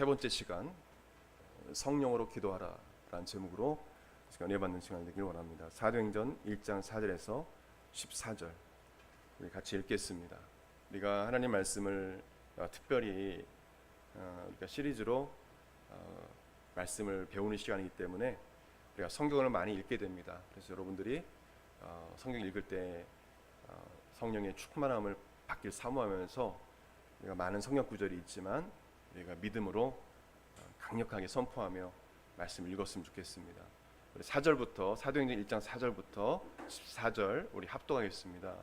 세 번째 시간, 성령으로 기도하라 라는 제목으로 은혜 받는 시간이 되기를 원합니다. 사도행전 1장 4절에서 14절 우리 같이 읽겠습니다. 우리가 하나님 말씀을 특별히 우리가 시리즈로 말씀을 배우는 시간이기 때문에 우리가 성경을 많이 읽게 됩니다. 그래서 여러분들이 성경 읽을 때 성령의 충만함을 받길 사모하면서 우리가 많은 성경 구절이 있지만 우리가 믿음으로 강력하게 선포하며 말씀을 읽었으면 좋겠습니다. 우리 4절부터 사도행전 1장 4절부터 14절 우리 합독하겠습니다.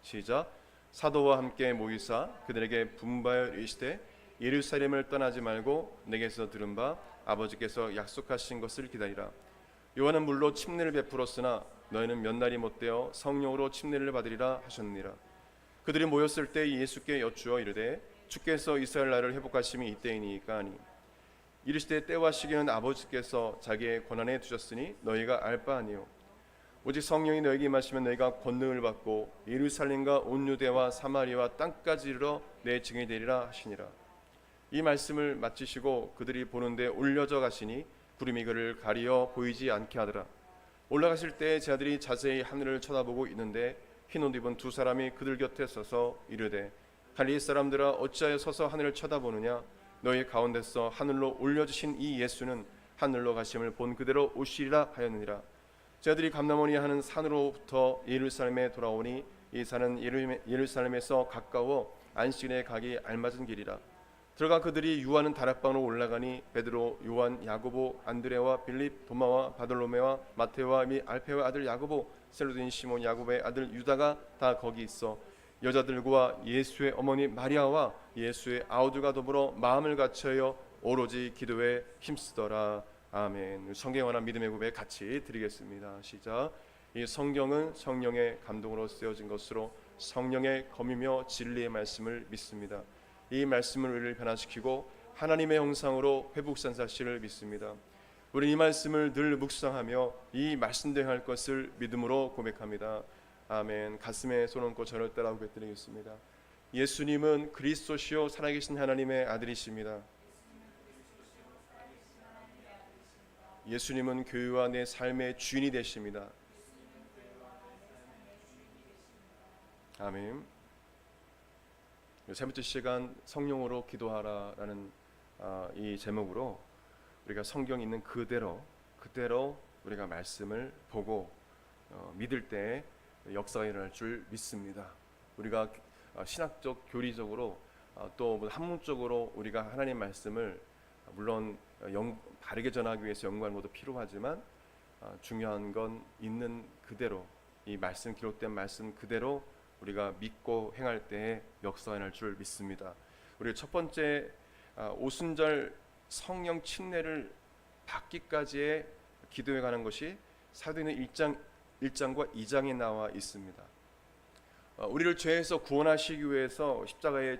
시작. 사도와 함께 모이사 그들에게 분바여 이르시되 예루살렘을 떠나지 말고 내게서 들은 바 아버지께서 약속하신 것을 기다리라. 요한은 물로 침례를 베풀었으나 너희는 몇 날이 못되어 성령으로 침례를 받으리라 하셨느니라. 그들이 모였을 때 예수께 여쭈어 이르되 주께서 이스라엘 나라를 회복하심이 이때이니까 하니 이르시되 때와 시기는 아버지께서 자기의 권한에 두셨으니 너희가 알 바 아니요 오직 성령이 너희에게 임하시면 너희가 권능을 받고 예루살렘과 온 유대와 사마리아와 땅까지 이르러 내 증인이 되리라 하시니라. 이 말씀을 마치시고 그들이 보는데 올려져 가시니 구름이 그를 가리어 보이지 않게 하더라. 올라가실 때 제 아들이 자세히 하늘을 쳐다보고 있는데 흰 옷 입은 두 사람이 그들 곁에 서서 이르되 갈릴리 사람들아 어찌하여 서서 하늘을 쳐다보느냐 너희 가운데서 하늘로 올려주신 이 예수는 하늘로 가심을 본 그대로 오시리라 하였느니라. 제 아들이 감람원이 하는 산으로부터 예루살렘에 돌아오니 이 산은 예루살렘에서 가까워 안식일에 가기 알맞은 길이라. 들어가 그들이 유하는 다락방으로 올라가니 베드로, 요한, 야고보, 안드레와 빌립, 도마와 바돌로메와 마테오와 및 알페오의 아들 야고보, 셀로드인 시몬 야고보의 아들 유다가 다 거기 있어 여자들과 예수의 어머니 마리아와 예수의 아우들과 더불어 마음을 같이하여 오로지 기도에 힘쓰더라. 아멘. 성경에 관한 믿음의 고백 같이 드리겠습니다. 시작. 이 성경은 성령의 감동으로 쓰여진 것으로 성령의 검이며 진리의 말씀을 믿습니다. 이 말씀을 우리를 변화시키고 하나님의 형상으로 회복산사실을 믿습니다. 우리는 이 말씀을 늘 묵상하며 이 말씀대로 할 것을 믿음으로 고백합니다. 아멘. 가슴에 손 얹고 저를 따라 고백드리겠습니다. 예수님은 그리스도시요 살아계신 하나님의 아들이십니다. 예수님은 교회와 내 삶의 주인이 되십니다. 아멘. 세 번째 시간 성령으로 기도하라라는 이 제목으로 우리가 성경 있는 그대로 우리가 말씀을 보고 믿을 때 역사가 일어날 줄 믿습니다. 우리가 신학적 교리적으로 또 학문적으로 우리가 하나님 말씀을 물론 바르게 전하기 위해서 연구하는 것도 필요하지만 중요한 건 있는 그대로 이 말씀 기록된 말씀 그대로 우리가 믿고 행할 때에 역사가 일어날 줄 믿습니다. 우리 첫 번째 오순절 성령 침례를 받기까지의 기도에 관한 것이 사도행전 1장과 2장에 나와 있습니다. 우리를 죄에서 구원하시기 위해서 십자가에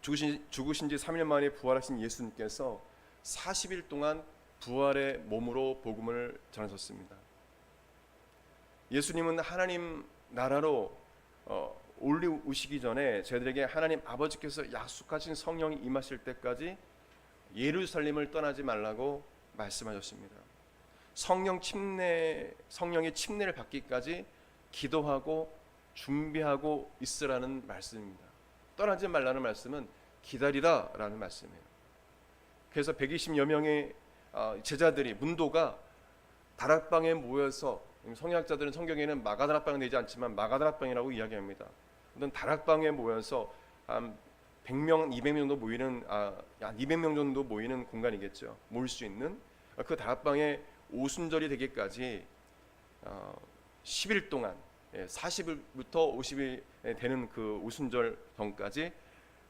죽으신 지 3일 만에 부활하신 예수님께서 40일 동안 부활의 몸으로 복음을 전하셨습니다. 예수님은 하나님 나라로 올리우시기 전에 저희들에게 하나님 아버지께서 약속하신 성령이 임하실 때까지 예루살렘을 떠나지 말라고 말씀하셨습니다. 성령의 침례를 받기까지 기도하고 준비하고 있으라는 말씀입니다. 떠나지 말라는 말씀은 기다리라라는 말씀이에요. 그래서 120여 명의 제자들이 문도가 다락방에 모여서 성경학자들은 성경에는 마가다락방은 되지 않지만 마가다락방이라고 이야기합니다. 어떤 다락방에 모여서 한 100명, 200명 정도 모이는 200명 정도 모이는 공간이겠죠. 모일 수 있는 그 다락방에 오순절이 되기까지 10일 동안 40일부터 50일 되는 그 오순절 전까지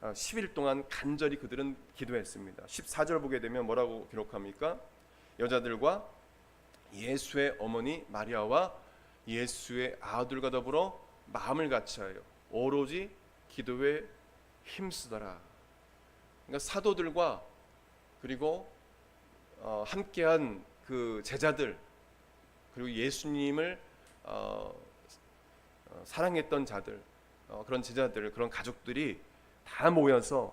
10일 동안 간절히 그들은 기도했습니다. 14절 보게 되면 뭐라고 기록합니까? 여자들과 예수의 어머니 마리아와 예수의 아들과 더불어 마음을 같이하여 오로지 기도에 힘쓰더라. 그러니까 사도들과 그리고 함께한 그 제자들 그리고 예수님을 사랑했던 자들 그런 제자들 그런 가족들이 다 모여서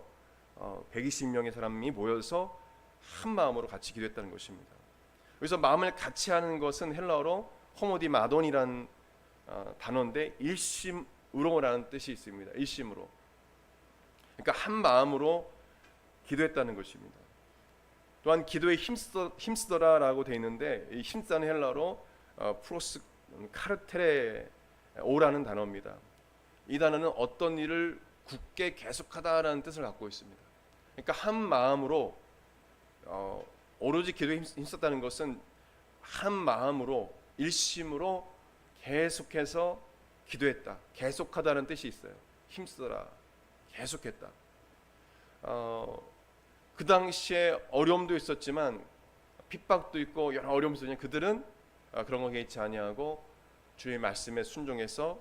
120명의 사람이 모여서 한 마음으로 같이 기도했다는 것입니다. 여기서 마음을 같이 하는 것은 헬라어로 호모디마돈이라는 단어인데 일심으로라는 뜻이 있습니다. 일심으로. 그러니까 한 마음으로 기도했다는 것입니다. 또한 기도에 힘쓰더라라고 되어 있는데 이 힘쓰는 헬라어로 프로스 카르테레오라는 단어입니다. 이 단어는 어떤 일을 굳게 계속하다라는 뜻을 갖고 있습니다. 그러니까 한 마음으로 오로지 기도에 힘썼다는 것은 한 마음으로 일심으로 계속해서 기도했다. 계속하다는 뜻이 있어요. 힘쓰라. 계속했다. 그 당시에 어려움도 있었지만 핍박도 있고 여러 어려움이 있었지만 그들은 그런 거 개의치 아니하고 주의 말씀에 순종해서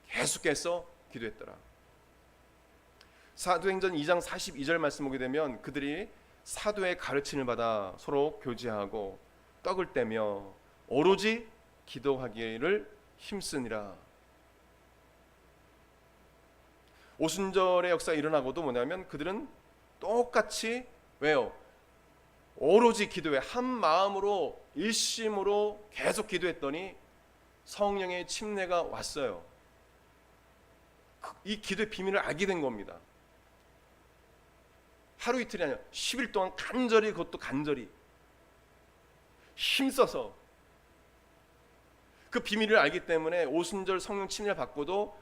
계속해서 기도했더라. 사도행전 2장 42절 말씀 보게 되면 그들이 사도의 가르침을 받아 서로 교제하고 떡을 떼며 오로지 기도하기를 힘쓰니라. 오순절의 역사가 일어나고도 뭐냐면 그들은 똑같이 왜요? 오로지 기도에 한 마음으로 일심으로 계속 기도했더니 성령의 침례가 왔어요. 이 기도의 비밀을 알게 된 겁니다. 하루 이틀이 아니라 10일 동안 간절히, 그것도 간절히 힘써서 그 비밀을 알기 때문에 오순절 성령 침례를 받고도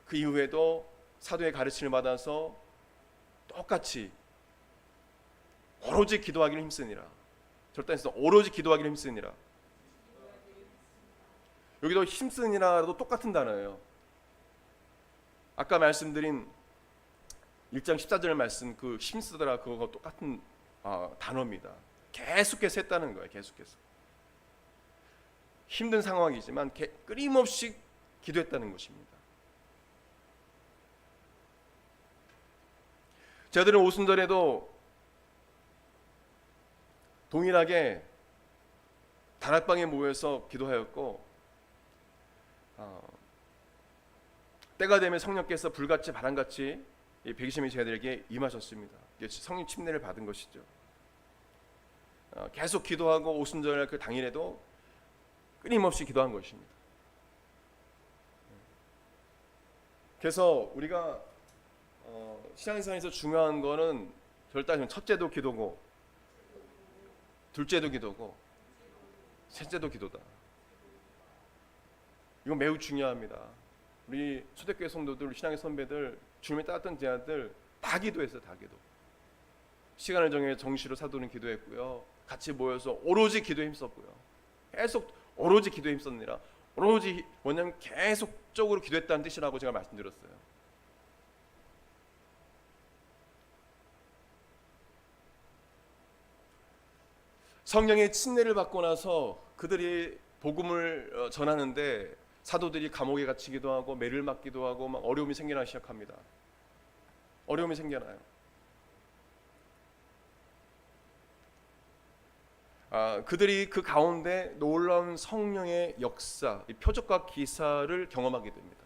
그 이후에도 사도의 가르침을 받아서 똑같이 오로지 기도하기를 힘쓰니라. 절단에서 오로지 기도하기를 힘쓰니라. 여기도 힘쓰니라도 똑같은 단어예요. 아까 말씀드린 1장 14절 말씀 그 힘쓰더라 그거가 똑같은 단어입니다. 계속해서 했다는 거예요. 계속해서 힘든 상황이지만 끊임없이 기도했다는 것입니다. 저희들은 오순절에도 동일하게 다락방에 모여서 기도하였고 때가 되면 성령께서 불같이 바람같이 120명의 제자들에게 임하셨습니다. 성령 침례를 받은 것이죠. 계속 기도하고 오순절 그 당일에도 끊임없이 기도한 것입니다. 그래서 우리가 신앙생활에서 중요한 거는 절대 첫째도 기도고 둘째도 기도고 셋째도 기도다. 이거 매우 중요합니다. 우리 초대교회 성도들, 신앙의 선배들, 주님의 따뜻한 제자들 다 기도했어요. 다 기도. 시간을 정해 정시로 사도는 기도했고요. 같이 모여서 오로지 기도에 힘썼고요. 계속 오로지 기도에 힘썼느라. 오로지 뭐냐면 계속적으로 기도했다는 뜻이라고 제가 말씀드렸어요. 성령의 침례를 받고 나서 그들이 복음을 전하는데 사도들이 감옥에 갇히기도 하고 매를 맞기도 하고 막 어려움이 생겨나기 시작합니다. 어려움이 생겨나요. 그들이 그 가운데 놀라운 성령의 역사, 이 표적과 기사를 경험하게 됩니다.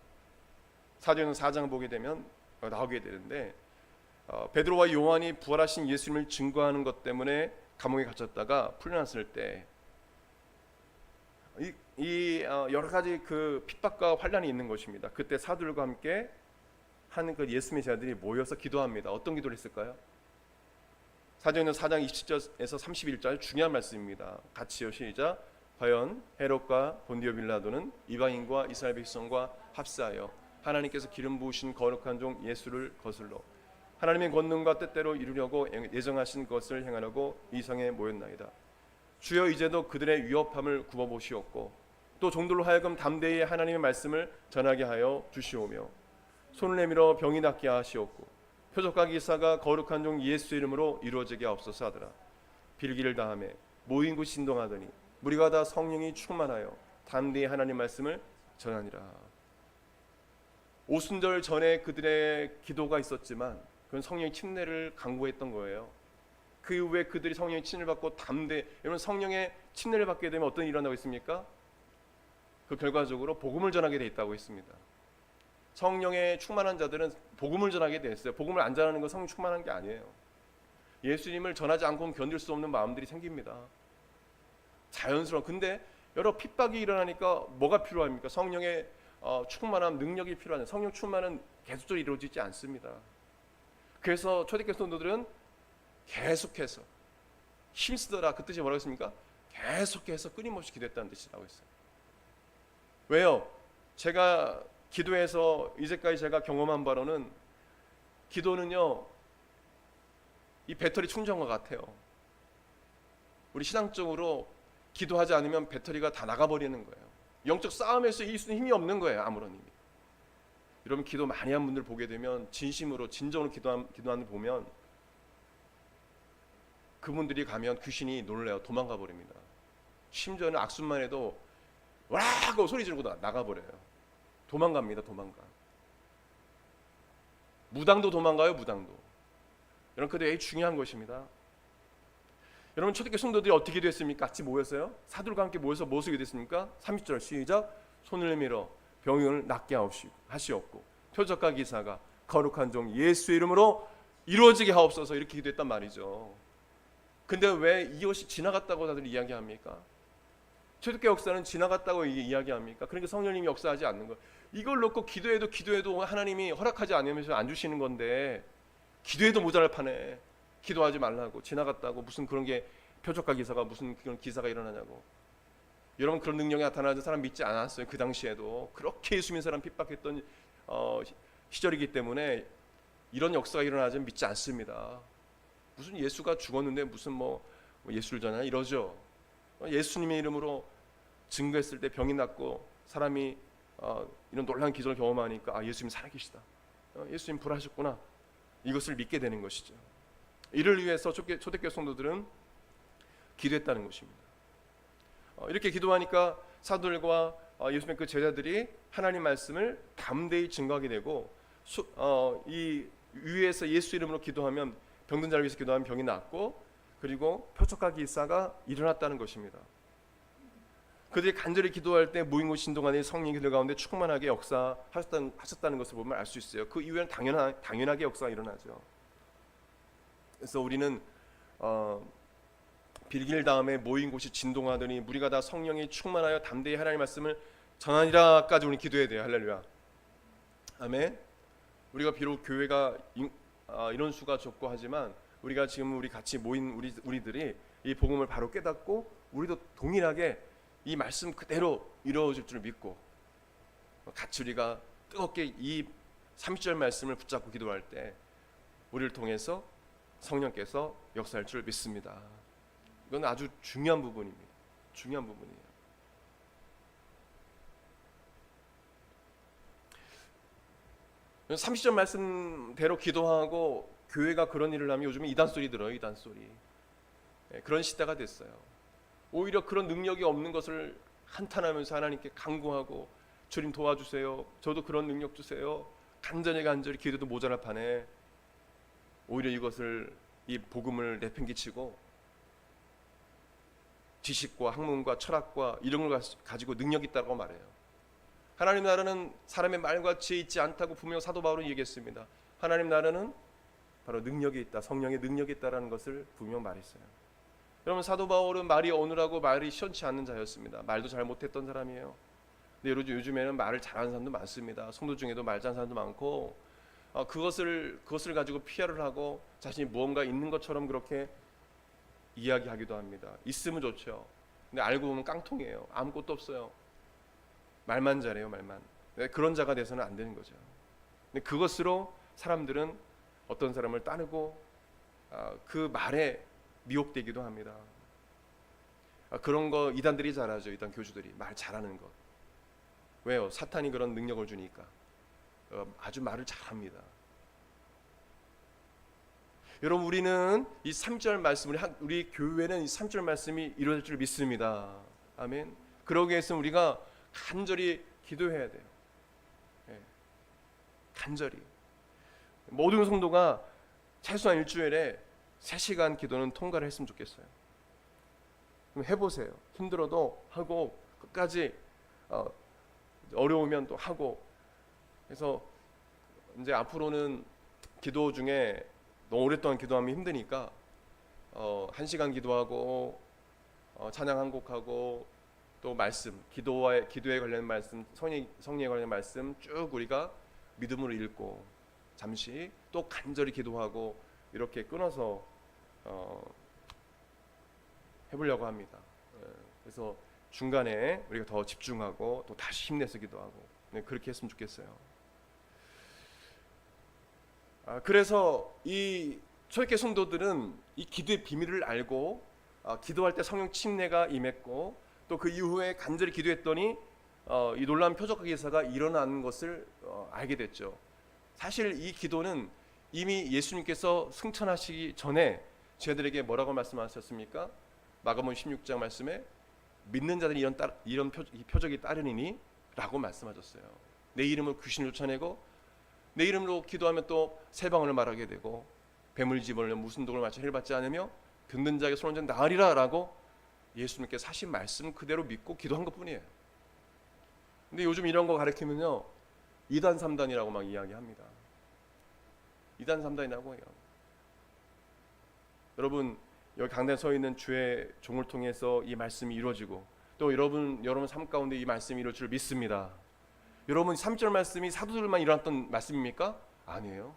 사도행전 4장 보게 되면 나오게 되는데 베드로와 요한이 부활하신 예수님을 증거하는 것 때문에 감옥에 갇혔다가 풀려났을 때 여러 가지 그 핍박과 환난이 있는 것입니다. 그때 사도들과 함께 한 그 예수님의 제자들이 모여서 기도합니다. 어떤 기도를 했을까요? 사도행전 4장 27절에서 31절 중요한 말씀입니다. 같이요 시작. 과연 헤롯과 본디오 빌라도는 이방인과 이스라엘 백성과 합사하여 하나님께서 기름 부으신 거룩한 종 예수를 거슬러 하나님의 권능과 뜻대로 이루려고 예정하신 것을 행하려고 이 성에 모였나이다. 주여 이제도 그들의 위협함을 굽어보시옵고 또 종들로 하여금 담대히 하나님의 말씀을 전하게 하여 주시오며 손을 내밀어 병이 낫게 하시옵고 표적과 기사가 거룩한 종 예수 이름으로 이루어지게 하옵소서 하더라. 빌기를 다하며 모인 곳이 진동하더니 무리가 다 성령이 충만하여 담대히 하나님 말씀을 전하니라. 오순절 전에 그들의 기도가 있었지만 그건 성령의 침례를 강구했던 거예요. 그 이후에 그들이 성령의 침례를 받고 여러분 성령의 침례를 받게 되면 어떤 일이 일어나고 있습니까? 그 결과적으로 복음을 전하게 돼 있다고 했습니다. 성령의 충만한 자들은 복음을 전하게 돼 있어요. 복음을 안 전하는 건 성령 충만한 게 아니에요. 예수님을 전하지 않고는 견딜 수 없는 마음들이 생깁니다. 자연스러워. 근데 여러 핍박이 일어나니까 뭐가 필요합니까? 성령의 충만함, 능력이 필요한. 성령 충만은 계속적으로 이루어지지 않습니다. 그래서 초대교회 성도들은 계속해서 힘쓰더라. 그 뜻이 뭐라고 했습니까? 계속해서 끊임없이 기도했다는 뜻이라고 했어요. 왜요? 제가 기도해서 이제까지 제가 경험한 바로는 기도는요, 이 배터리 충전과 같아요. 우리 신앙적으로 기도하지 않으면 배터리가 다 나가버리는 거예요. 영적 싸움에서 이길 수 있는 힘이 없는 거예요. 아무런 힘이. 여러분 기도 많이 한 분들 보게 되면 진심으로 진정으로 기도하는 분 보면 그분들이 가면 귀신이 놀래요. 도망가 버립니다. 심지어는 악순만 해도 와 하고 소리 지르고 나가버려요. 도망갑니다. 도망가. 무당도 도망가요. 무당도. 여러분 그게 중요한 것입니다. 여러분 초대교회 성도들이 어떻게 됐습니까? 같이 모였어요. 사도들과 함께 모여서 무엇을 됐습니까? 30절 시작. 손을 내밀어 병을 낫게 하시옵고 표적과 기사가 거룩한 종 예수의 이름으로 이루어지게 하옵소서 이렇게 기도했단 말이죠. 근데 왜 이것이 지나갔다고 다들 이야기합니까? 초대교회 역사는 지나갔다고 이야기합니까? 그러니까 성령님이 역사하지 않는 거예요. 이걸 놓고 기도해도 하나님이 허락하지 않으면서 안 주시는 건데 기도해도 모자랄 판에 기도하지 말라고 지나갔다고 무슨 그런 게 표적과 기사가 무슨 그런 기사가 일어나냐고. 여러분 그런 능력이 나타나는 사람 믿지 않았어요. 그 당시에도 그렇게 예수 믿는 사람 핍박했던 시절이기 때문에 이런 역사가 일어나지 믿지 않습니다. 무슨 예수가 죽었는데 무슨 뭐 예수를 전하냐 이러죠. 예수님의 이름으로 증거했을 때 병이 낫고 사람이 이런 놀라운 기적을 경험하니까 예수님 살아계시다. 예수님 부활하셨구나. 이것을 믿게 되는 것이죠. 이를 위해서 초대교회 성도들은 기도했다는 것입니다. 이렇게 기도하니까 사도들과 예수님의 그 제자들이 하나님 말씀을 담대히 증거하게 되고 이 위에서 예수 이름으로 기도하면 병든 자를 위해서 기도하면 병이 낫고 그리고 표적과 기사가 일어났다는 것입니다. 그들이 간절히 기도할 때 무인고 진동하는 성령이 그들 가운데 충만하게 역사하셨다는 것을 보면 알 수 있어요. 그 이후에는 당연하게 역사가 일어나죠. 그래서 우리는 빌길 다음에 모인 곳이 진동하더니 무리가 다 성령이 충만하여 담대히 하나님의 말씀을 전하니라까지 우리 기도해야 돼요. 할렐루야. 아멘. 우리가 비록 교회가 인원수가 적고 하지만 우리가 지금 우리 같이 모인 우리들이 이 복음을 바로 깨닫고 우리도 동일하게 이 말씀 그대로 이루어질 줄 믿고 같이 우리가 뜨겁게 이 30절 말씀을 붙잡고 기도할 때 우리를 통해서 성령께서 역사할 줄 믿습니다. 이건 아주 중요한 부분입니다. 중요한 부분이에요. 그래서 30절 말씀대로 기도하고 교회가 그런 일을 하면 요즘에 이단 소리 들어요. 이단 소리. 그런 시대가 됐어요. 오히려 그런 능력이 없는 것을 한탄하면서 하나님께 간구하고 주님 도와주세요. 저도 그런 능력 주세요. 간절히 기도도 모자랄 판에 오히려 이 복음을 내팽개치고 지식과 학문과 철학과 이런 걸 가지고 능력이 있다고 말해요. 하나님 나라는 사람의 말과 지혜 있지 않다고 분명 사도 바울은 얘기했습니다. 하나님 나라는 바로 능력이 있다. 성령의 능력이 있다라는 것을 분명 말했어요. 여러분 사도 바울은 말이 어눌하고 말이 시원치 않는 자였습니다. 말도 잘 못했던 사람이에요. 근데 요즘에는 말을 잘하는 사람도 많습니다. 성도 중에도 말 잘하는 사람도 많고 그것을 가지고 피해를 하고 자신이 무언가 있는 것처럼 그렇게 이야기하기도 합니다. 있으면 좋죠. 근데 알고 보면 깡통이에요. 아무것도 없어요. 말만 잘해요. 말만. 그런 자가 돼서는 안 되는 거죠. 근데 그것으로 사람들은 어떤 사람을 따르고 그 말에 미혹되기도 합니다. 그런 거 이단들이 잘하죠. 이단 교주들이 말 잘하는 것. 왜요? 사탄이 그런 능력을 주니까. 아주 말을 잘합니다. 여러분 우리는 이 3절 말씀 우리 교회는 이 3절 말씀이 이루어질 줄 믿습니다. 아멘. 그러기 위해서는 우리가 간절히 기도해야 돼요. 간절히. 모든 성도가 최소한 일주일에 3시간 기도는 통과를 했으면 좋겠어요. 그럼 해보세요. 힘들어도 하고 끝까지 어려우면 또 하고. 그래서 이제 앞으로는 기도 중에 너무 오랫동안 기도하면 힘드니까 1시간 기도하고 찬양 한 곡하고 또 말씀, 기도에 관련 말씀, 성령에 관련 말씀 쭉 우리가 믿음으로 읽고 잠시 또 간절히 기도하고 이렇게 끊어서 해보려고 합니다. 그래서 중간에 우리가 더 집중하고 또 다시 힘내서 기도하고 그렇게 했으면 좋겠어요. 그래서 이 초대교회 성도들은 이 기도의 비밀을 알고 기도할 때 성령 침례가 임했고 또 그 이후에 간절히 기도했더니 이 놀라운 표적과 기사가 일어나는 것을 알게 됐죠. 사실 이 기도는 이미 예수님께서 승천하시기 전에 저희들에게 뭐라고 말씀하셨습니까? 마가복음 16장 말씀에 믿는 자들이 이런 표적이 따르니니 라고 말씀하셨어요. 내 이름으로 귀신을 쫓아내고 내 이름으로 기도하면 또 새 방언을 말하게 되고 뱀을 집어넣으며 무슨 독을 마쳐 해를 받지 않으며 듣는 자에게 손을 얹은 나으리라 라고 예수님께서 하신 말씀 그대로 믿고 기도한 것뿐이에요. 근데 요즘 이런 거 가르치면요 2단 3단이라고 막 이야기합니다. 2단 3단이라고 해요. 여러분 여기 강단에 서 있는 주의 종을 통해서 이 말씀이 이루어지고 또 여러분 삶 가운데 이 말씀이 이루어질 줄 믿습니다. 여러분 3절 말씀이 사도들만 일어났던 말씀입니까? 아니에요.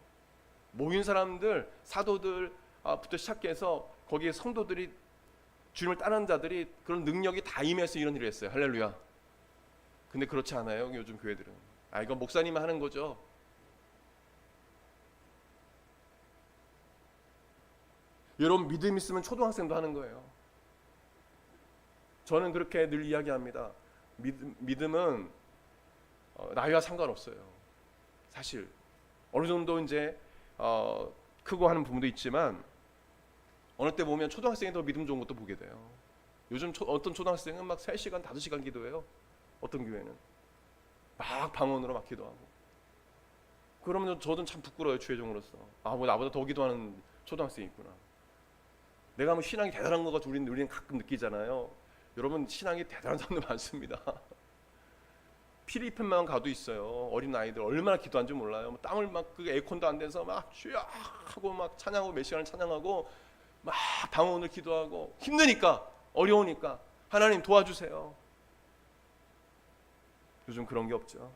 모인 사람들, 사도들부터 시작해서 거기에 성도들이 주님을 따르는 자들이 그런 능력이 다 임해서 이런 일을 했어요. 할렐루야. 근데 그렇지 않아요. 요즘 교회들은. 이건 목사님이 하는 거죠. 여러분 믿음 있으면 초등학생도 하는 거예요. 저는 그렇게 늘 이야기합니다. 믿음은 나이와 상관없어요. 사실 어느 정도 이제 크고 하는 부분도 있지만 어느 때 보면 초등학생이 더 믿음 좋은 것도 보게 돼요. 요즘 어떤 초등학생은 막 3시간, 5시간 기도해요. 어떤 교회는 막 방언으로 막 기도하고. 그러면 저는 참 부끄러워요. 주의 종으로서. 뭐 나보다 더 기도하는 초등학생이 있구나. 내가 뭐 신앙이 대단한 것 같아 우리는 가끔 느끼잖아요. 여러분 신앙이 대단한 사람들 많습니다. 필리핀만 가도 있어요. 어린 아이들 얼마나 기도하는지 몰라요. 땀을 막 그 에어컨도 안 돼서 막 쥐야 하고 막 찬양하고 몇 시간을 찬양하고 막 방언을 기도하고 힘드니까 어려우니까 하나님 도와주세요. 요즘 그런 게 없죠.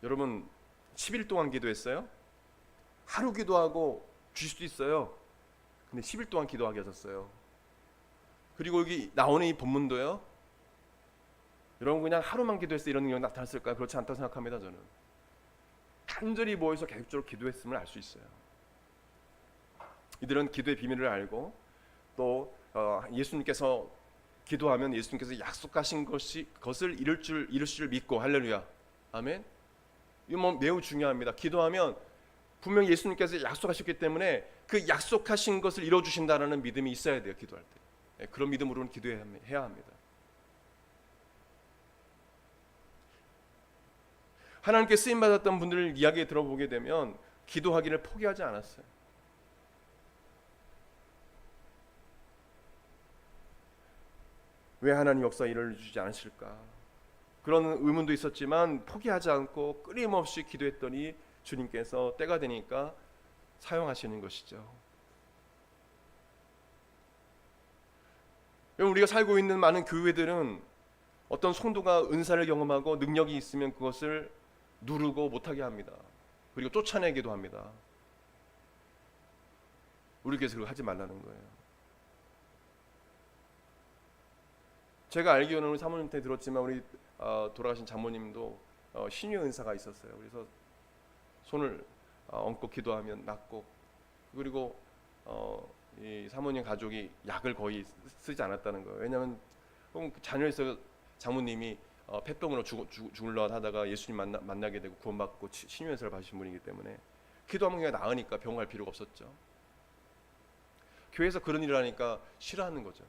여러분 10일 동안 기도했어요? 하루 기도하고 줄 수도 있어요. 근데 10일 동안 기도하게 하셨어요. 그리고 여기 나오는 이 본문도요. 여러분 그냥 하루만 기도했을 때 이런 능력이 나타났을까요? 그렇지 않다고 생각합니다. 저는 간절히 모여서 계속적으로 기도했음을 알 수 있어요. 이들은 기도의 비밀을 알고 또 예수님께서 기도하면 예수님께서 약속하신 것을 이룰 줄 믿고 할렐루야 아멘. 이거 뭐 매우 중요합니다. 기도하면 분명히 예수님께서 약속하셨기 때문에 그 약속하신 것을 이뤄주신다는 믿음이 있어야 돼요. 기도할 때 그런 믿음으로는 기도해야 합니다. 하나님께 쓰임받았던 분들 이야기 들어보게 되면 기도하기를 포기하지 않았어요. 왜 하나님 역사 이루어주지 않으실까? 그런 의문도 있었지만 포기하지 않고 끊임없이 기도했더니 주님께서 때가 되니까 사용하시는 것이죠. 우리가 살고 있는 많은 교회들은 어떤 성도가 은사를 경험하고 능력이 있으면 그것을 누르고 못하게 합니다. 그리고 쫓아내기도 합니다. 우리 교회에서 그걸 하지 말라는 거예요. 제가 알기로는 우리 사모님한테 들었지만 우리 돌아가신 장모님도 신유의 은사가 있었어요. 그래서 손을 얹고 기도하면 낫고 그리고 이 사모님 가족이 약을 거의 쓰지 않았다는 거예요. 왜냐하면 자녀에서 장모님이 폐병으로 죽을러 하다가 예수님 만나게 되고 구원받고 신유의 은사를 받으신 분이기 때문에 기도하면 그냥 나으니까 병 갈 필요가 없었죠. 교회에서 그런 일을 하니까 싫어하는 거죠.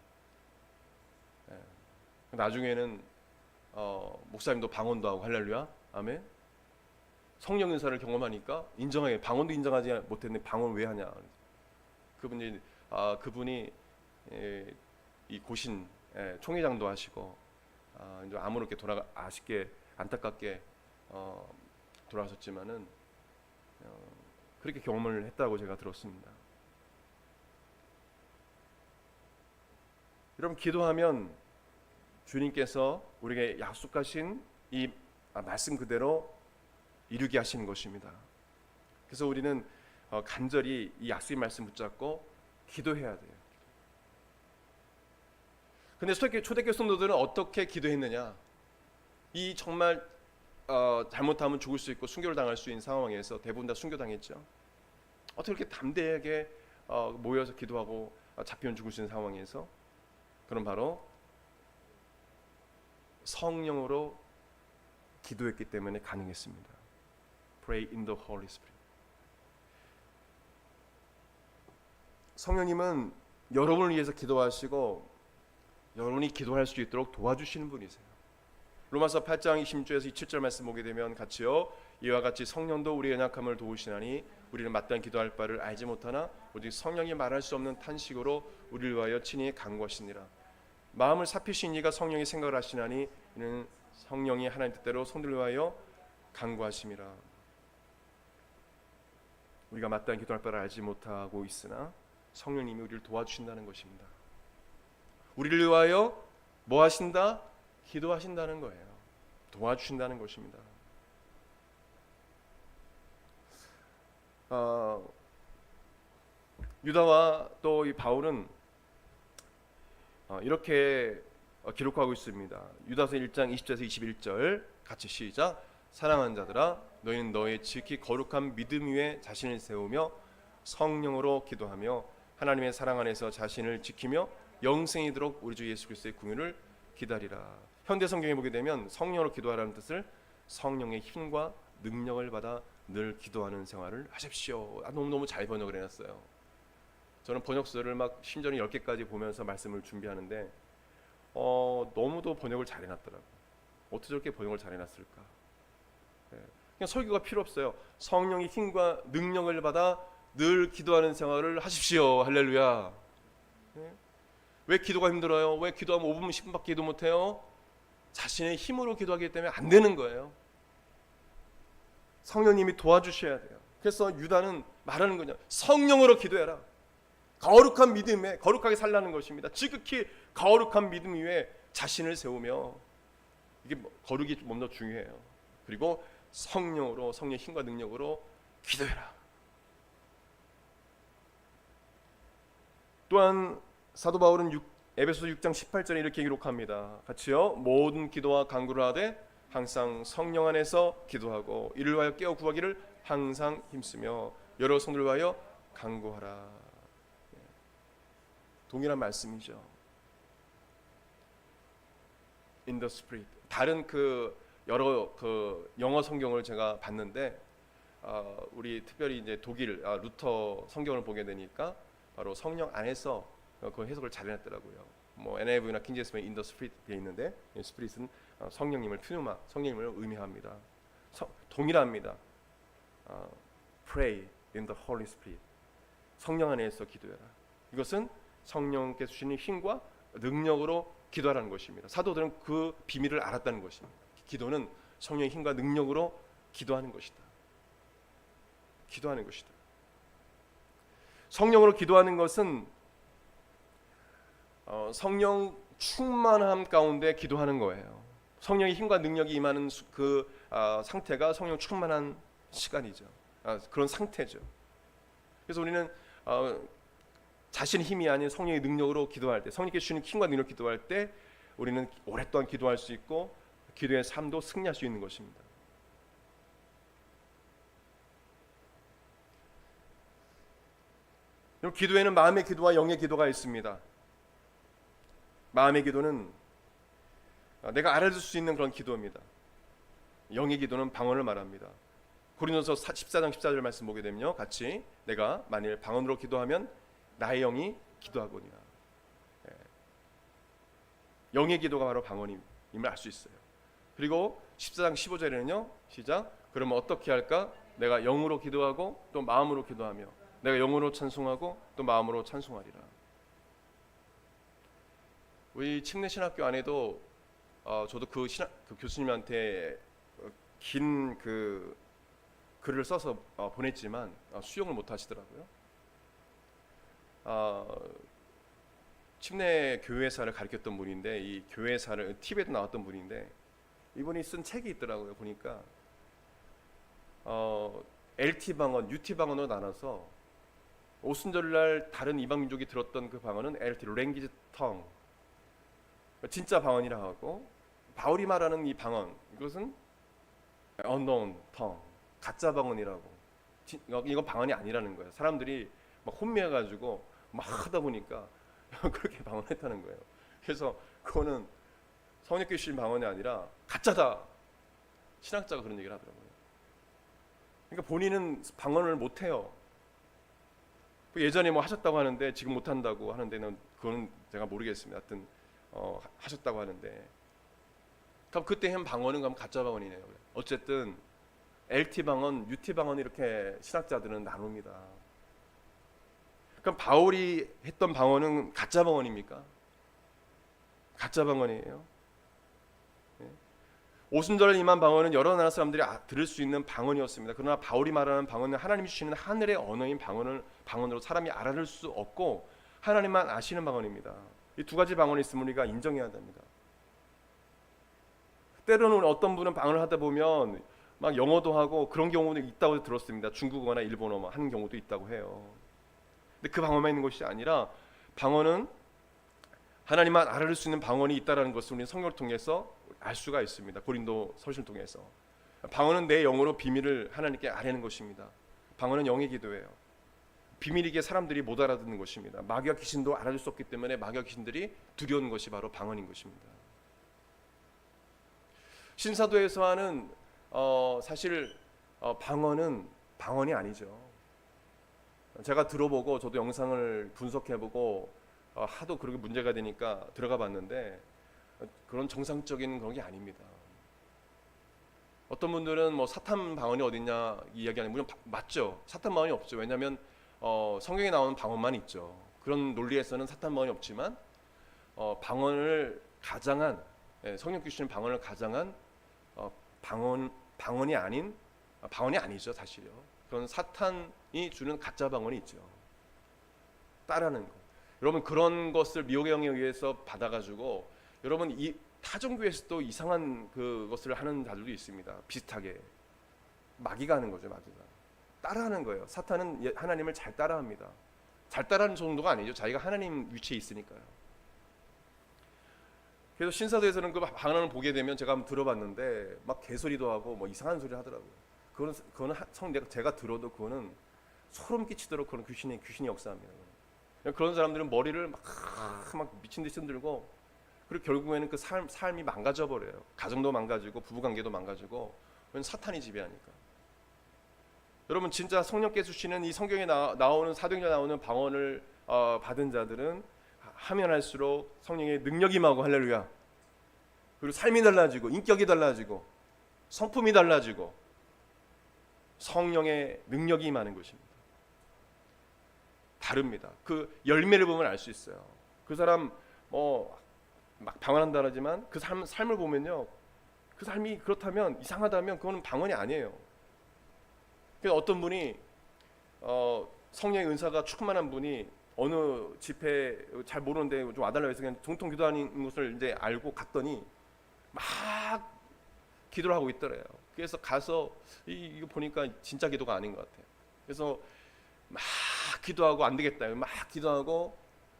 나중에는 목사님도 방언도 하고 할렐루야 아멘. 성령 은사를 경험하니까 인정하게 방언도 인정하지 못했는데 방언 왜 하냐. 그분이 이 고신 총회장도 하시고 이제 아무렇게 아쉽게 안타깝게 돌아가셨지만은 그렇게 경험을 했다고 제가 들었습니다. 여러분, 기도하면 주님께서 우리에게 약속하신 이 말씀 그대로 이루게 하시는 것입니다. 그래서 우리는 간절히 이 약속의 말씀 붙잡고 기도해야 돼요. 근데 초대교회 성도들은 어떻게 기도했느냐? 이 정말 잘못하면 죽을 수 있고 순교를 당할 수 있는 상황에서 대부분 다 순교당했죠. 어떻게 이렇게 담대하게 모여서 기도하고 잡히면 죽을 수 있는 상황에서? 그럼 바로 성령으로 기도했기 때문에 가능했습니다. Pray in the Holy Spirit. 성령님은 여러분을 위해서 기도하시고 여러분이 기도할 수 있도록 도와주시는 분이세요. 로마서 8장 26절에서 27절 말씀 보게 되면 같이요, 이와 같이 성령도 우리의 연약함을 도우시나니 우리는 마땅히 기도할 바를 알지 못하나 오직 성령이 말할 수 없는 탄식으로 우리를 위하여 친히 간구하시니라. 마음을 살피신 이가 성령이 생각을 하시나니 이는 성령이 하나님 뜻대로 성도를 위하여 간구하심이라. 우리가 마땅히 기도할 바를 알지 못하고 있으나 성령님이 우리를 도와주신다는 것입니다. 우리를 위하여 뭐 하신다? 기도하신다는 거예요. 도와주신다는 것입니다. 유다와 또 이 바울은 이렇게 기록하고 있습니다. 유다서 1장 20절에서 21절 같이 시작. 사랑하는 자들아, 너희는 너의 지극히 거룩한 믿음 위에 자신을 세우며 성령으로 기도하며 하나님의 사랑 안에서 자신을 지키며 영생이 이르도록 우리 주 예수 그리스도의 궁유를 기다리라. 현대 성경에 보게 되면 성령으로 기도하라는 뜻을 성령의 힘과 능력을 받아 늘 기도하는 생활을 하십시오. 너무너무 잘 번역을 해놨어요. 저는 번역서를 막 심전히 10개까지 보면서 말씀을 준비하는데 너무도 번역을 잘 해놨더라고요. 어떻게 저렇게 번역을 잘 해놨을까? 그냥 설교가 필요 없어요. 성령의 힘과 능력을 받아 늘 기도하는 생활을 하십시오. 할렐루야. 왜 기도가 힘들어요? 왜 기도하면 5분 10분밖에 기도 못해요? 자신의 힘으로 기도하기 때문에 안 되는 거예요. 성령님이 도와주셔야 돼요. 그래서 유다는 말하는 거냐, 성령으로 기도해라. 거룩한 믿음에 거룩하게 살라는 것입니다. 지극히 거룩한 믿음 위에 자신을 세우며, 이게 거룩이 너무나 중요해요. 그리고 성령으로, 성령의 힘과 능력으로 기도해라. 또한 사도 바울은 에베소서 6장 18절에 이렇게 기록합니다. 같이요. 모든 기도와 간구를 하되 항상 성령 안에서 기도하고 이를 위하여 깨어 구하기를 항상 힘쓰며 여러 성도를 위하여 간구하라. 동일한 말씀이죠. In the Spirit. 다른 여러 영어 성경을 제가 봤는데 우리 특별히 이제 독일 루터 성경을 보게 되니까 바로 성령 안에서 그 해석을 잘 해놨더라고요. 뭐 NIV나 킹제임스는 In the Spirit 되어 있는데 스피릿은 성령님을 퓨누마, 성령님을 의미합니다. 동일합니다. Pray in the Holy Spirit. 성령 안에서 기도해라. 이것은 성령께서 주시는 힘과 능력으로 기도하라는 것입니다. 사도들은 그 비밀을 알았다는 것입니다. 기도는 성령의 힘과 능력으로 기도하는 것이다. 기도하는 것이다. 성령으로 기도하는 것은 성령 충만함 가운데 기도하는 거예요. 성령의 힘과 능력이 임하는 그 상태가 성령 충만한 시간이죠. 그런 상태죠. 그래서 우리는 자신의 힘이 아닌 성령의 능력으로 기도할 때, 성령께 주시는 힘과 능력으로 기도할 때 우리는 오랫동안 기도할 수 있고 기도의 삶도 승리할 수 있는 것입니다. 그럼 기도에는 마음의 기도와 영의 기도가 있습니다. 마음의 기도는 내가 알아들 수 있는 그런 기도입니다. 영의 기도는 방언을 말합니다. 고린도서 14장 14절 말씀 보게 되면요, 같이 내가 만일 방언으로 기도하면 나의 영이 기도하거니와. 영의 기도가 바로 방언임을 알 수 있어요. 그리고 14장 15절에는요, 시작. 그러면 어떻게 할까? 내가 영으로 기도하고 또 마음으로 기도하며 내가 영으로 찬송하고 또 마음으로 찬송하리라. 우리 침례신학교 안에도 저도 그 교수님한테 긴 글을 써서 보냈지만 수용을 못 하시더라고요. 침례 교회사를 가르쳤던 분인데, 이 교회사를 TV에도 나왔던 분인데, 이분이 쓴 책이 있더라고요. 보니까 LT 방언, UT 방언으로 나눠서 오순절날 다른 이방 민족이 들었던 그 방언은 LT, 랭귀지 텅, 진짜 방언이라 하고, 바울이 말하는 이 방언, 이것은 unknown tongue, 가짜 방언이라고. 이건 방언이 아니라는 거예요. 사람들이 막 혼미해가지고 막 하다 보니까 그렇게 방언했다는 거예요. 그래서 그거는 성령께 주신 방언이 아니라 가짜다. 신학자가 그런 얘기를 하더라고요. 그러니까 본인은 방언을 못해요. 예전에 뭐 하셨다고 하는데 지금 못한다고 하는데는 그건 제가 모르겠습니다. 하여튼 하셨다고 하는데, 그럼 그때 한 방언은 그럼 가짜 방언이네요. 어쨌든 LT 방언, UT 방언 이렇게 신학자들은 나눕니다. 그럼 바울이 했던 방언은 가짜 방언입니까? 가짜 방언이에요. 오순절에 임한 방언은 여러 나라 사람들이 들을 수 있는 방언이었습니다. 그러나 바울이 말하는 방언은 하나님이 주시는 하늘의 언어인 방언으로 사람이 알아들 수 없고 하나님만 아시는 방언입니다. 이 두 가지 방언이 있으면 우리가 인정해야 됩니다. 때로는 어떤 분은 방언을 하다 보면 막 영어도 하고 그런 경우도 있다고 들었습니다. 중국어나 일본어 하는 경우도 있다고 해요. 근데 그 방언만 있는 것이 아니라 방언은 하나님만 알아들 수 있는 방언이 있다라는 것을 우리는 성경을 통해서 알 수가 있습니다. 고린도 서신을 통해서 방언은 내 영으로 비밀을 하나님께 아뢰는 것입니다. 방언은 영의 기도예요. 비밀이게 사람들이 못 알아듣는 것입니다. 마귀와 귀신도 알아들 수 없기 때문에 마귀와 귀신들이 두려운 것이 바로 방언인 것입니다. 신사도에서 하는 사실 방언은 방언이 아니죠. 제가 들어보고 저도 영상을 분석해보고 하도 그렇게 문제가 되니까 들어가 봤는데 그런 정상적인 그런 게 아닙니다. 어떤 분들은 뭐 사탄 방언이 어딨냐 이야기하는, 물론 맞죠. 사탄 방언이 없죠. 왜냐하면 성경에 나오는 방언만 있죠. 그런 논리에서는 사탄 방언이 없지만 방언을 가장한, 성령 주시는 방언을 가장한 방언이 아닌, 방언이 아니죠 사실요. 그런 사탄이 주는 가짜 방언이 있죠. 따라하는 거. 여러분 그런 것을 미혹의 영에 의해서 받아가지고 여러분 이 타종교에서도 이상한 그것을 하는 자들도 있습니다. 비슷하게 마귀가 하는 거죠. 마귀가 따라하는 거예요. 사탄은 하나님을 잘 따라합니다. 잘 따라하는 정도가 아니죠. 자기가 하나님 위치에 있으니까요. 그래서 신사도에서는 그 방언을 보게 되면 제가 한번 들어봤는데 막 개소리도 하고 뭐 이상한 소리를 하더라고요. 그거는 제가 들어도 그거는 소름 끼치도록 그런 귀신이 역사합니다. 그런 사람들은 머리를 막 미친 듯이 흔들고, 그리고 결국에는 그 삶이 망가져 버려요. 가정도 망가지고 부부관계도 망가지고. 그건 사탄이 지배하니까. 여러분 진짜 성령께서 주시는 이 성경에 나오는 사도행전에 나오는 방언을 받은 자들은 하면 할수록 성령의 능력이 임하고, 할렐루야. 그리고 삶이 달라지고 인격이 달라지고 성품이 달라지고 성령의 능력이 임하는 것입니다. 다릅니다. 그 열매를 보면 알 수 있어요. 그 사람 막 방언한다 하지만 그 삶을 보면요, 그 삶이 그렇다면, 이상하다면 그거는 방언이 아니에요. 그래서 어떤 분이 성령의 은사가 충만한 분이 어느 집회 잘 모르는데 좀 와달라고 해서 그냥 정통 기도하는 것을 이제 알고 갔더니 막 기도를 하고 있더래요. 그래서 가서 이거 보니까 진짜 기도가 아닌 것 같아요. 그래서 막 기도하고 안 되겠다, 막 기도하고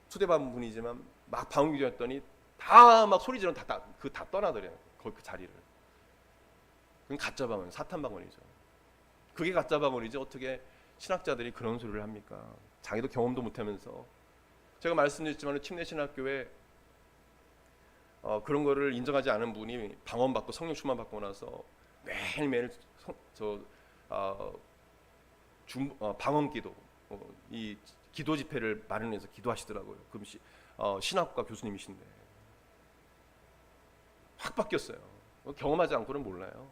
초대받은 분이지만 막 방언 기도했더니 다 막 소리 지르면 다 떠나더래요. 거기 그 자리를. 그건 가짜 방언, 사탄 방언이죠. 그게 가짜 방언이죠. 어떻게 신학자들이 그런 소리를 합니까? 자기도 경험도 못하면서. 제가 말씀드렸지만 침례신학교에 그런 거를 인정하지 않은 분이 방언 받고 성령 충만 받고 나서 매일매일 방언 기도, 이 기도 집회를 마련해서 기도하시더라고요. 그럼 신학과 교수님이신데 확 바뀌었어요. 경험하지 않고는 몰라요.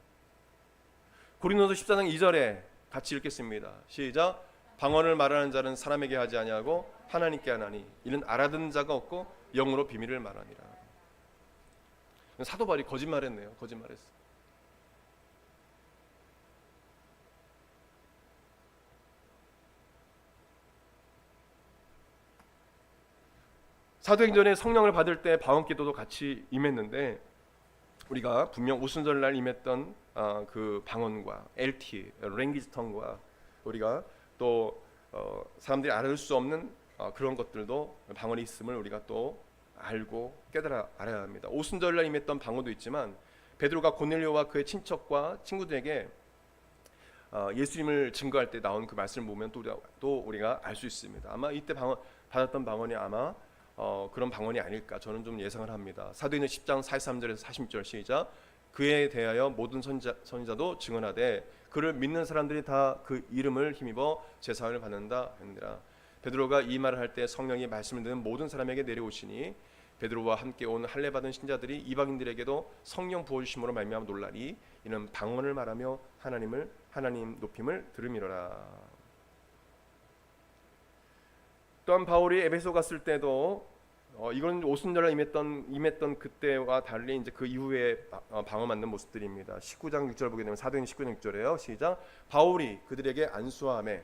고린도서 14장 2절에 같이 읽겠습니다. 시작. 방언을 말하는 자는 사람에게 하지 아니하고 하나님께 하나니 이는 알아듣는 자가 없고 영으로 비밀을 말하니라. 사도 바울이 거짓말했네요. 거짓말했어. 사도행전에 성령을 받을 때 방언기도도 같이 임했는데 우리가 분명 오순절날 임했던 그 방언과 LT, 랭귀지텅과 우리가 또 사람들이 알아들 수 없는 그런 것들도 방언이 있음을 우리가 또 알고 깨달아 알아야 합니다. 오순절날 임했던 방언도 있지만 베드로가 고넬료와 그의 친척과 친구들에게 예수님을 증거할 때 나온 그 말씀을 보면 또 우리가 알 수 있습니다. 아마 이때 받았던 방언이 아마 그런 방언이 아닐까 저는 좀 예상을 합니다. 사도행전 10장 43절에서 46절 시작. 그에 대하여 모든 선지자도 증언하되 그를 믿는 사람들이 다 그 이름을 힘입어 제사함을 받는다 했느니라. 베드로가 이 말을 할 때 성령이 말씀을 듣는 모든 사람에게 내려오시니 베드로와 함께 온 할례 받은 신자들이 이방인들에게도 성령 부어 주심으로 말미암아 놀라니 이는 방언을 말하며 하나님 높임을 들음이로라. 또한 바울이 에베소 갔을 때도 이건 오순절날 임했던 그때와 달리 이제 그 이후에 방언 맞는 모습들입니다. 19장 6절 보게 되면 사도행전 19장 6절에요. 시작. 바울이 그들에게 안수함에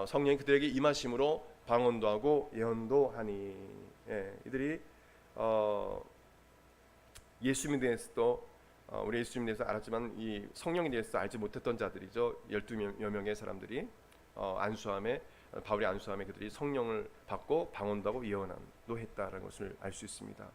성령이 그들에게 임하심으로 방언도 하고 예언도 하니. 이들이 예수님에 대해서도 우리 예수님에 대해서 알았지만 이 성령에 대해서 알지 못했던 자들이죠. 12여 명의 사람들이 안수함에 바울의 안수함에 그들이 성령을 받고 방언도 하고 예언도 했다라는 것을 알 수 있습니다.